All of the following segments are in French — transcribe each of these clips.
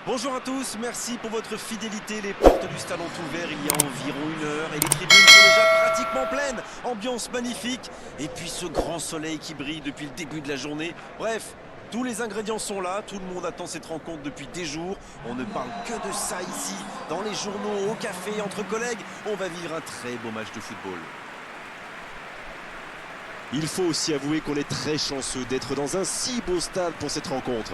Bonjour à tous, merci pour votre fidélité. Les portes du stade ont ouvert il y a environ 1 heure et les tribunes sont déjà pratiquement pleines. Ambiance magnifique et puis ce grand soleil qui brille depuis le début de la journée. Bref, tous les ingrédients sont là, tout le monde attend cette rencontre depuis des jours. On ne parle que de ça ici, dans les journaux, au café, entre collègues. On va vivre un très beau match de football. Il faut aussi avouer qu'on est très chanceux d'être dans un si beau stade pour cette rencontre.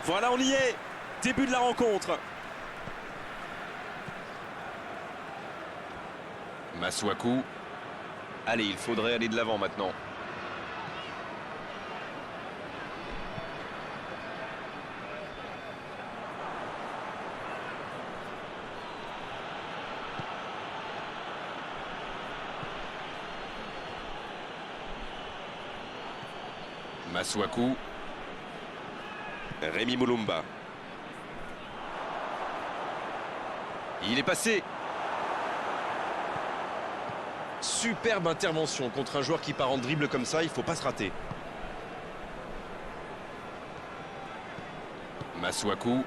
Voilà, on y est. Début de la rencontre. Masuaku. Allez, il faudrait aller de l'avant maintenant. Masuaku. Rémi Moulumba. Il est passé. Superbe intervention contre un joueur qui part en dribble comme ça, il faut pas se rater. Masuaku.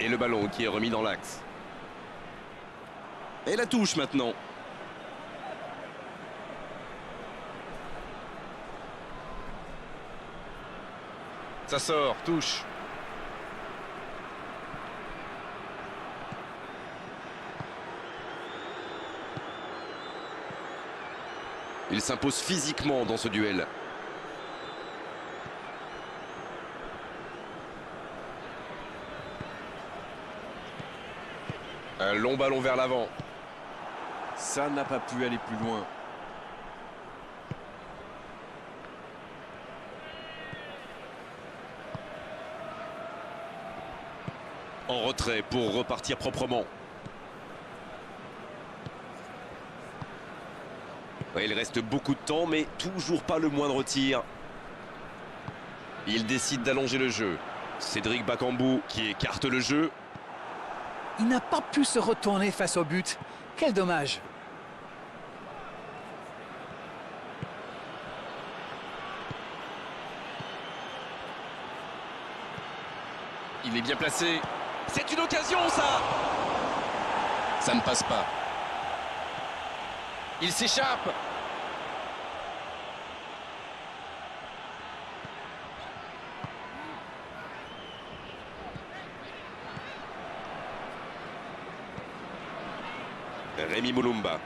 Et le ballon qui est remis dans l'axe. Et la touche maintenant. Ça sort, touche. Il s'impose physiquement dans ce duel. Un long ballon vers l'avant. Ça n'a pas pu aller plus loin. En retrait pour repartir proprement. Il reste beaucoup de temps, mais toujours pas le moindre tir. Il décide d'allonger le jeu. Cédric Bakambu qui écarte le jeu. Il n'a pas pu se retourner face au but. Quel dommage. Il est bien placé. C'est une occasion, ça! Ça ne passe pas. Il s'échappe. Rémi Moulumba.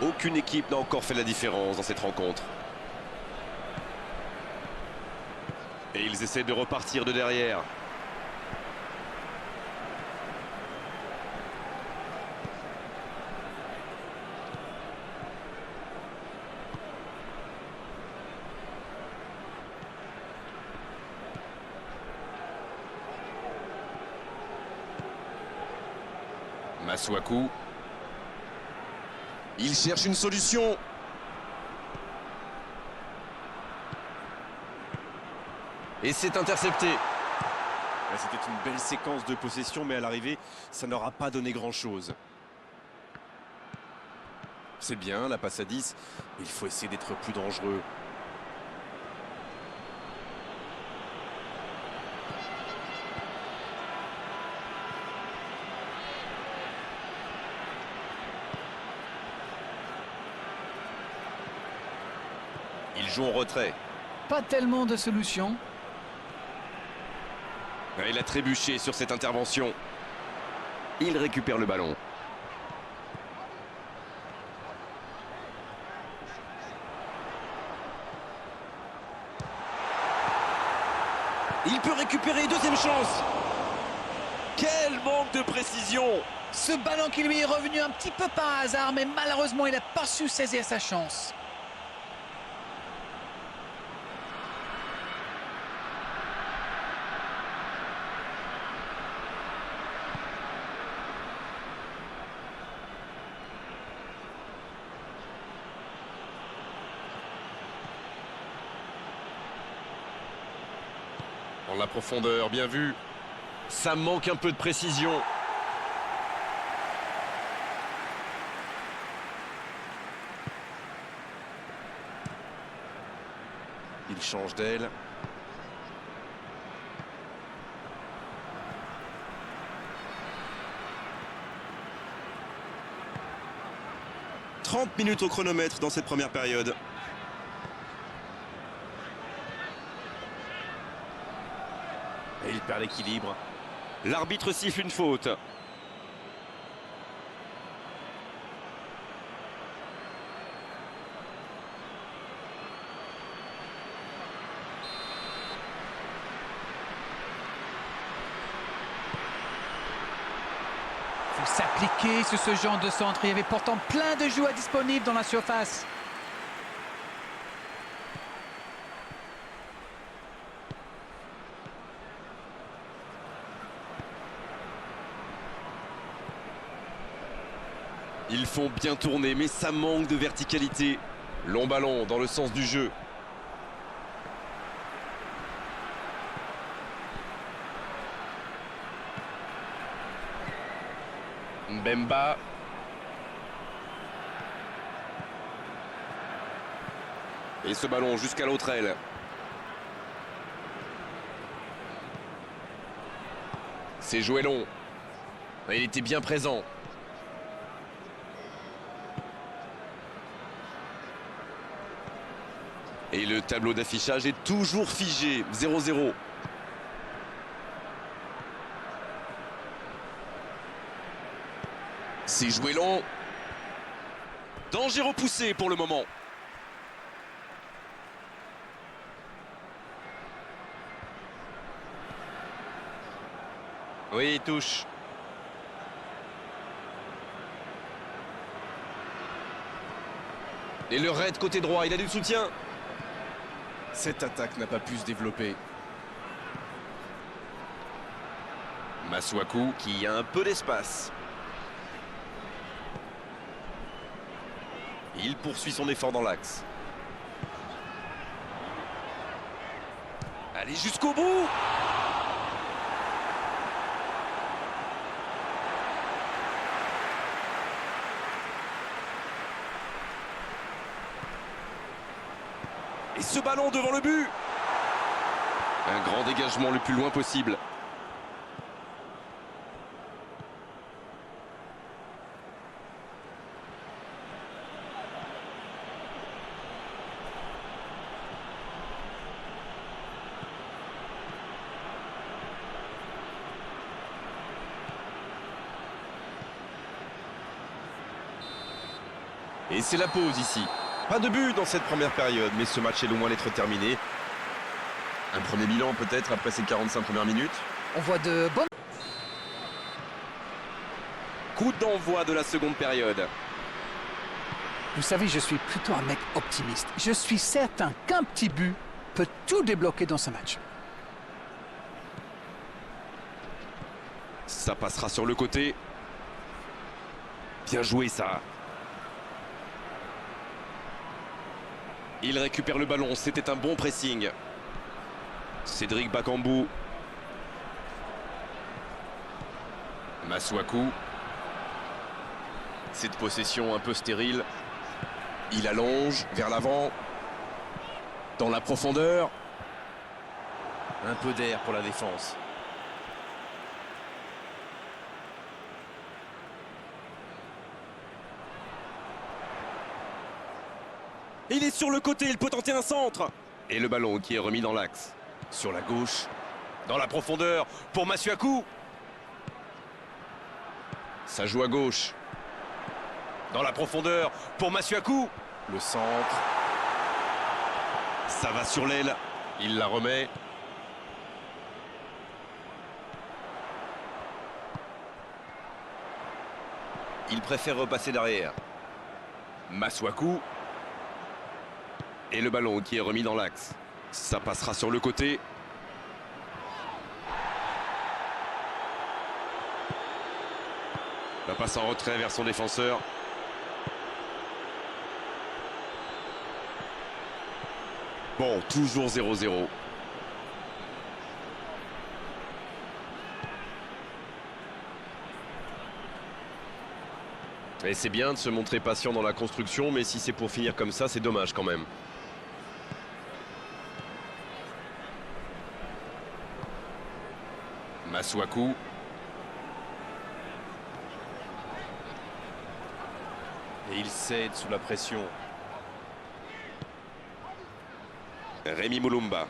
Aucune équipe n'a encore fait la différence dans cette rencontre. Et ils essaient de repartir de derrière. Masuaku. Il cherche une solution. Et c'est intercepté. C'était une belle séquence de possession, mais à l'arrivée, ça n'aura pas donné grand-chose. C'est bien, la passe à 10, mais il faut essayer d'être plus dangereux. Il joue en retrait. Pas tellement de solutions. Il a trébuché sur cette intervention. Il récupère le ballon. Il peut récupérer, deuxième chance. Quel manque de précision! Ce ballon qui lui est revenu un petit peu par hasard, mais malheureusement, il n'a pas su saisir sa chance. Dans la profondeur, bien vu. Ça manque un peu de précision. Il change d'aile. « 30 minutes au chronomètre dans cette première période. Et il perd l'équilibre. L'arbitre siffle une faute. Il faut s'appliquer sur ce genre de centre. Il y avait pourtant plein de joueurs disponibles dans la surface. Ils font bien tourner, mais ça manque de verticalité. Long ballon dans le sens du jeu. Mbemba. Et ce ballon jusqu'à l'autre aile. C'est joué long. Il était bien présent. Et le tableau d'affichage est toujours figé, 0-0. C'est joué long. Danger repoussé pour le moment. Oui, il touche. Et le raid côté droit, il a du soutien. Cette attaque n'a pas pu se développer. Masuaku qui a un peu d'espace. Il poursuit son effort dans l'axe. Allez jusqu'au bout. Et ce ballon devant le but. Un grand dégagement le plus loin possible. Et c'est la pause ici. Pas de but dans cette première période, mais ce match est loin d'être terminé. Un premier bilan peut-être après ces 45 premières minutes. On voit de bonnes... Coup d'envoi de la seconde période. Vous savez, je suis plutôt un mec optimiste. Je suis certain qu'un petit but peut tout débloquer dans ce match. Ça passera sur le côté. Bien joué ça. Il récupère le ballon, c'était un bon pressing. Cédric Bakambu. Masuaku. Cette possession un peu stérile. Il allonge vers l'avant. Dans la profondeur. Un peu d'air pour la défense. Il est sur le côté, il peut tenter un centre. Et le ballon qui est remis dans l'axe. Sur la gauche. Dans la profondeur pour Masuaku. Ça joue à gauche. Dans la profondeur pour Masuaku. Le centre. Ça va sur l'aile. Il la remet. Il préfère repasser derrière. Masuaku. Et le ballon qui est remis dans l'axe. Ça passera sur le côté. La passe en retrait vers son défenseur. Bon, toujours 0-0. Et c'est bien de se montrer patient dans la construction, mais si c'est pour finir comme ça, c'est dommage quand même. Masuaku. Et il cède sous la pression. Rémi Moulumba.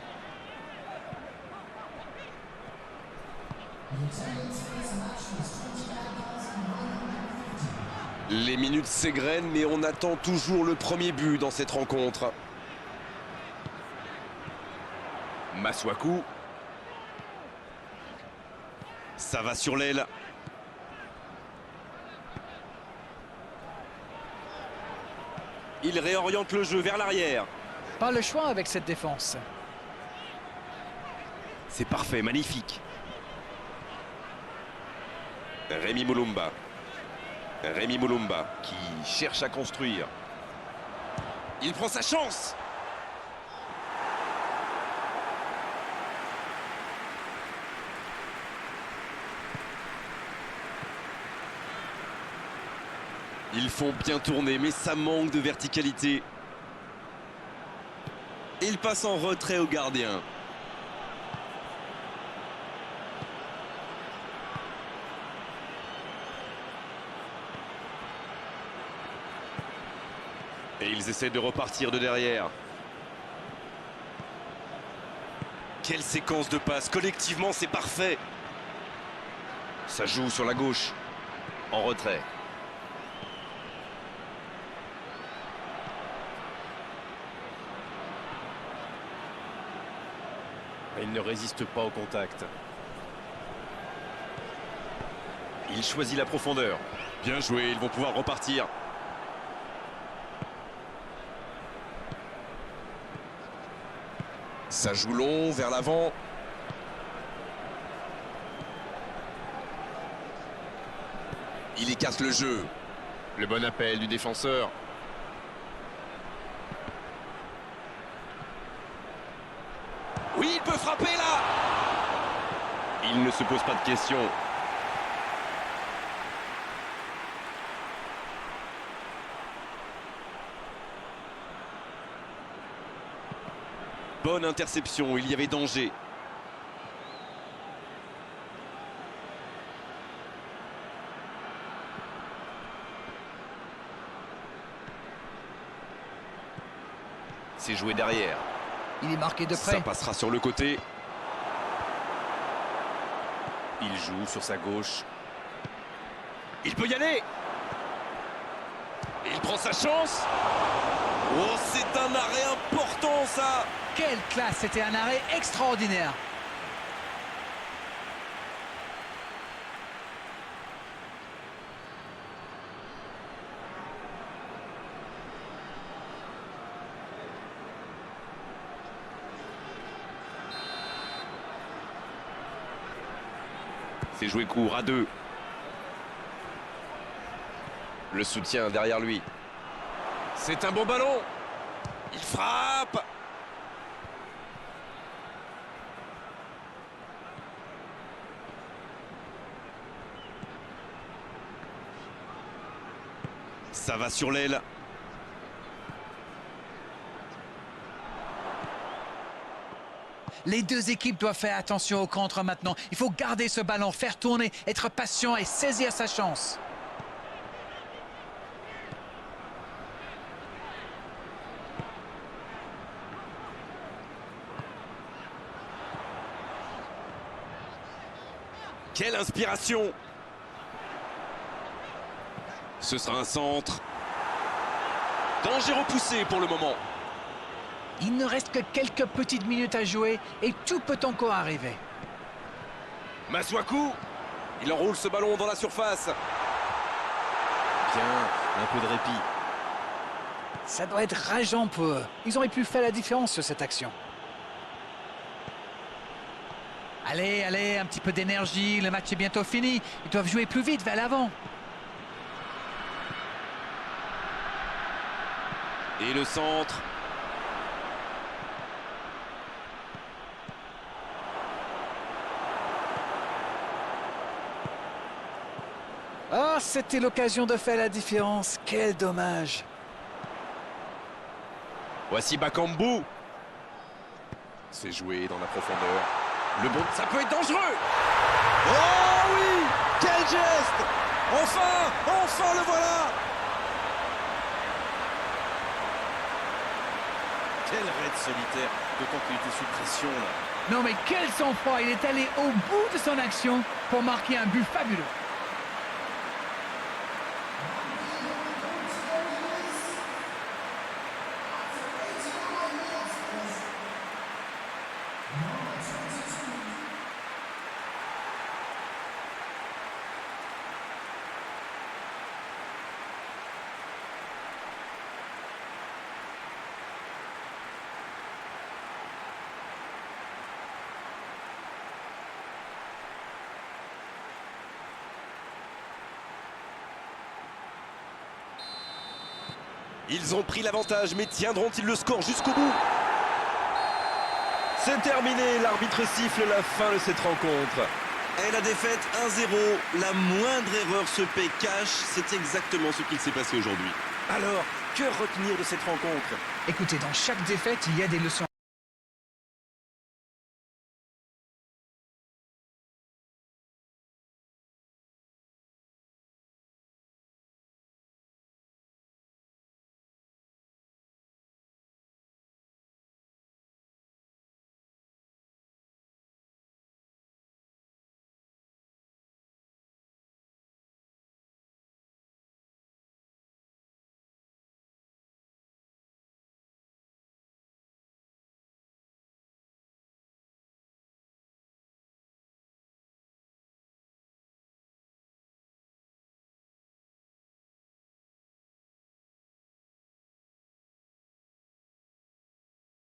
Les minutes s'égrènent, mais on attend toujours le premier but dans cette rencontre. Masuaku. Ça va sur l'aile. Il réoriente le jeu vers l'arrière. Pas le choix avec cette défense. C'est parfait, magnifique. Rémi Moulumba. Rémi Moulumba qui cherche à construire. Il prend sa chance. Ils font bien tourner, mais ça manque de verticalité. Il passe en retrait au gardien. Et ils essaient de repartir de derrière. Quelle séquence de passes. Collectivement, c'est parfait. Ça joue sur la gauche. En retrait. Il ne résiste pas au contact. Il choisit la profondeur. Bien joué, ils vont pouvoir repartir. Ça joue long, vers l'avant. Il écarte le jeu. Le bon appel du défenseur. Oui, il peut frapper là. Il ne se pose pas de questions. Bonne interception, il y avait danger. C'est joué derrière. Il est marqué de près. Ça passera sur le côté. Il joue sur sa gauche. Il peut y aller. Il prend sa chance. Oh, c'est un arrêt important, ça. Quelle classe, c'était un arrêt extraordinaire. C'est joué court à 2. Le soutien derrière lui. C'est un bon ballon. Il frappe. Ça va sur l'aile. Les deux équipes doivent faire attention au contre maintenant. Il faut garder ce ballon, faire tourner, être patient et saisir sa chance. Quelle inspiration! Ce sera un centre. Danger repoussé pour le moment. Il ne reste que quelques petites minutes à jouer et tout peut encore arriver. Masuaku, il enroule ce ballon dans la surface. Bien, un peu de répit. Ça doit être rageant pour eux. Ils auraient pu faire la différence sur cette action. Allez, allez, un petit peu d'énergie, le match est bientôt fini. Ils doivent jouer plus vite vers l'avant. Et le centre. Ah, c'était l'occasion de faire la différence. Quel dommage. Voici Bakambu. C'est joué dans la profondeur. Le bon, ça peut être dangereux. Oh oui! Quel geste! Enfin le voilà! Quel raid solitaire, d'autant qu'il était sous pression là. Non mais quel sang-froid. Il est allé au bout de son action pour marquer un but fabuleux. Ils ont pris l'avantage, mais tiendront-ils le score jusqu'au bout? C'est terminé, l'arbitre siffle la fin de cette rencontre. Et la défaite 1-0, la moindre erreur se paie cash, c'est exactement ce qu'il s'est passé aujourd'hui. Alors, que retenir de cette rencontre? Écoutez, dans chaque défaite, il y a des leçons.